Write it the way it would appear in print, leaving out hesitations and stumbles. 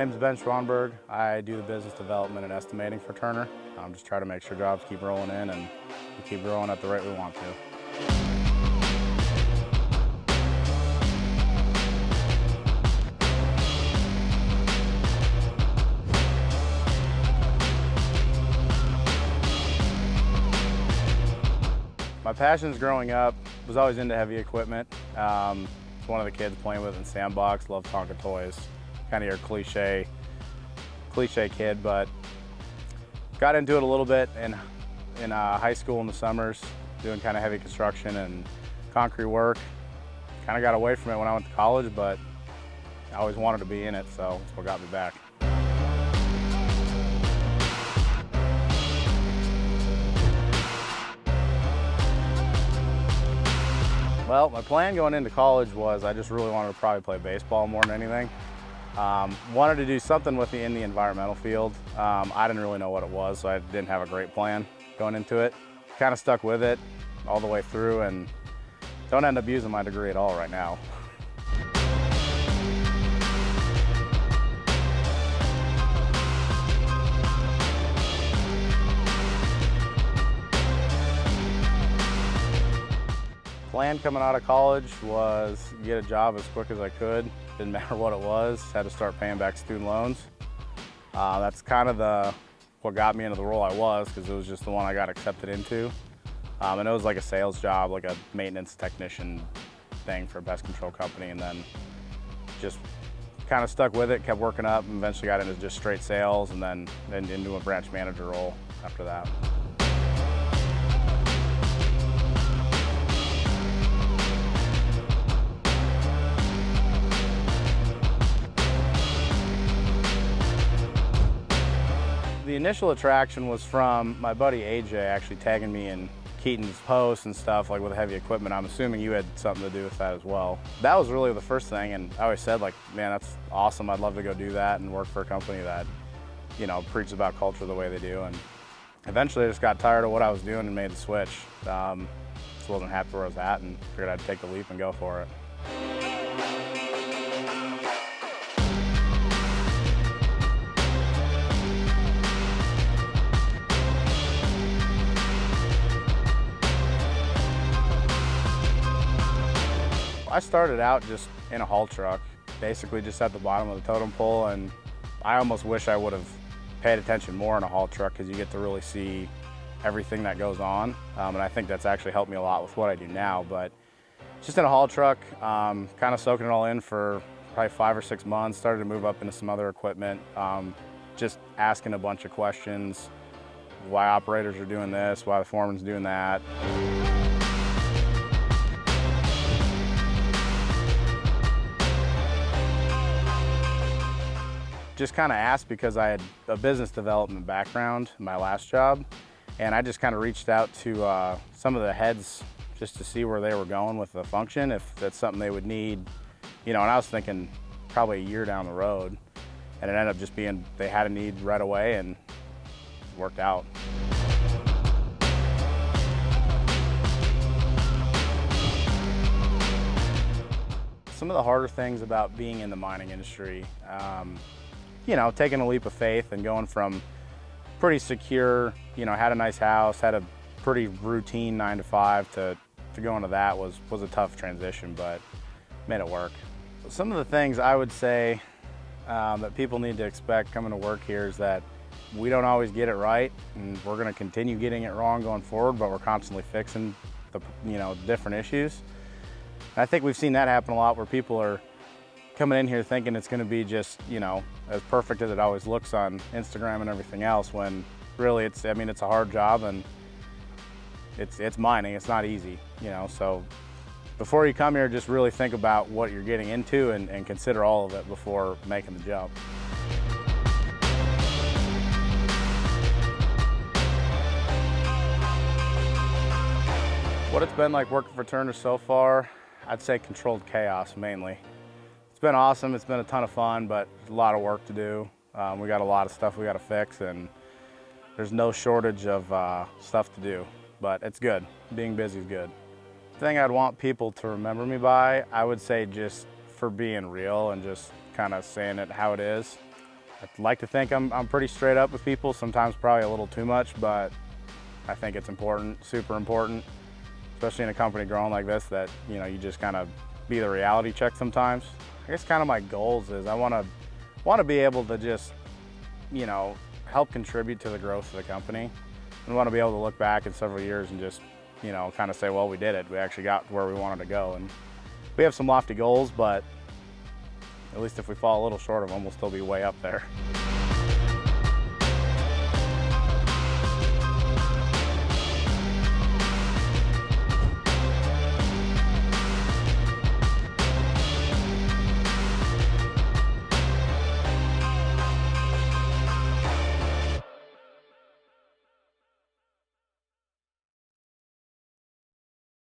My name's Schwanberg. I do the business development and estimating for Turner. I'm just trying to make sure jobs keep rolling in and we keep growing at the rate we want to. My passions growing up was always into heavy equipment. Was one of the kids playing with in sandbox, loved Tonka toys. Kind of your cliche kid, but got into it a little bit in high school in the summers, doing kind of heavy construction and concrete work. Kind of got away from it when I went to college, but I always wanted to be in it, so that's what got me back. Well, my plan going into college was I just really wanted to probably play baseball more than anything. Wanted to do something in the environmental field. I didn't really know what it was, so I didn't have a great plan going into it. Kind of stuck with it all the way through and don't end up using my degree at all right now. Plan coming out of college was get a job as quick as I could. Didn't matter what it was. Had to start paying back student loans. That's kind of what got me into the role I was, because it was just the one I got accepted into. And it was like a sales job, like a maintenance technician thing for a pest control company, and then just kind of stuck with it, kept working up, and eventually got into just straight sales, and then into a branch manager role after that. The initial attraction was from my buddy AJ actually tagging me in Keaton's posts and stuff, like with heavy equipment. I'm assuming you had something to do with that as well. That was really the first thing, and I always said, like, man, that's awesome. I'd love to go do that and work for a company that, you know, preaches about culture the way they do. And eventually I just got tired of what I was doing and made the switch. Just wasn't happy where I was at and figured I'd take the leap and go for it. I started out just in a haul truck, basically just at the bottom of the totem pole, and I almost wish I would have paid attention more in a haul truck, because you get to really see everything that goes on, and I think that's actually helped me a lot with what I do now. But just in a haul truck, kind of soaking it all in for probably 5 or 6 months, started to move up into some other equipment, just asking a bunch of questions, why operators are doing this, why the foreman's doing that. Just kind of asked because I had a business development background in my last job, and I just kind of reached out to some of the heads just to see where they were going with the function, if that's something they would need, you know. And I was thinking probably a year down the road, and it ended up just being they had a need right away, and it worked out. Some of the harder things about being in the mining industry, you know, taking a leap of faith and going from pretty secure, you know, had a nice house, had a pretty routine 9 to 5 to go into that was a tough transition, but made it work. Some of the things I would say that people need to expect coming to work here is that we don't always get it right, and we're going to continue getting it wrong going forward, but we're constantly fixing the, you know, different issues. And I think we've seen that happen a lot, where people are coming in here thinking it's going to be just, you know, as perfect as it always looks on Instagram and everything else, when really it's a hard job, and it's mining. It's not easy, you know. So before you come here, just really think about what you're getting into and consider all of it before making the jump. What it's been like working for Turner so far, I'd say controlled chaos mainly. It's been awesome, it's been a ton of fun, but a lot of work to do. We got a lot of stuff we got to fix, and there's no shortage of stuff to do, but it's good. Being busy is good. The thing I'd want people to remember me by, I would say just for being real and just kind of saying it how it is. I'd like to think I'm pretty straight up with people, sometimes probably a little too much, but I think it's important, super important, especially in a company growing like this, that, you know, you just kind of be the reality check sometimes. I guess kind of my goals is I want to be able to just, you know, help contribute to the growth of the company. I want to be able to look back in several years and just, you know, kind of say, well, we did it. We actually got where we wanted to go. And we have some lofty goals, but at least if we fall a little short of them, we'll still be way up there.